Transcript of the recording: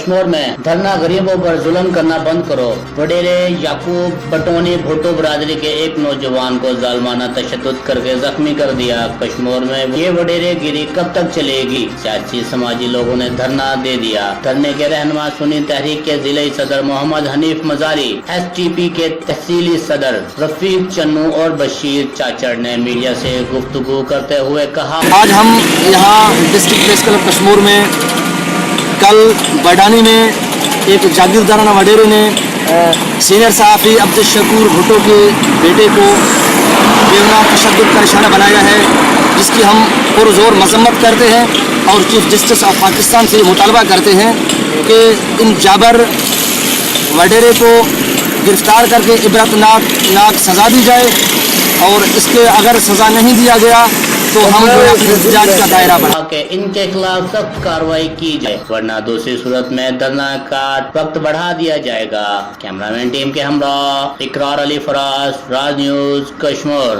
कश्मीर में धरना गरीबों पर जुल्म करना बंद करो। वडेरे याकूब बटोनी भुट्टो बरादरी के एक नौजवान को जालमाना तशद्दुद करके जख्मी कर दिया। कश्मीर में ये वडेरे गिरी कब तक चलेगी? सियासी समाजी लोगों ने धरना दे दिया। धरने के रहनुमा सुन्नी तहरीक के जिले सदर मोहम्मद हनीफ मजारी, STP के तहसीली सदर रफीक चन्नू और बशीर चाचड़ ने मीडिया से गुफ्तगू करते हुए कहा, आज हम यहाँ डिस्ट्रिक्ट प्रेस क्लब कश्मीर में कल बडानी में एक जागीरदाराना वडेरे ने सीनियर सहाफ़ी अब्दुल शकूर भुट्टो के बेटे को बेगुनाह तशद्दुद का निशाना बनाया है, जिसकी हम पुरज़ोर मजम्मत करते हैं और चीफ जस्टिस ऑफ पाकिस्तान से मुतालबा करते हैं कि इन जाबर वडेरे को गिरफ्तार करके इबरतनाक सज़ा दी जाए, और इसके अगर सज़ा नहीं दिया गया तो हम एहतजाज का दायरा बढ़ा के इनके खिलाफ सख्त कार्रवाई की जाए, वरना दूसरी सूरत में धरना का वक्त बढ़ा दिया जाएगा। कैमरामैन टीम के हमरा इकरार अली फराज, राज न्यूज़ कश्मीर।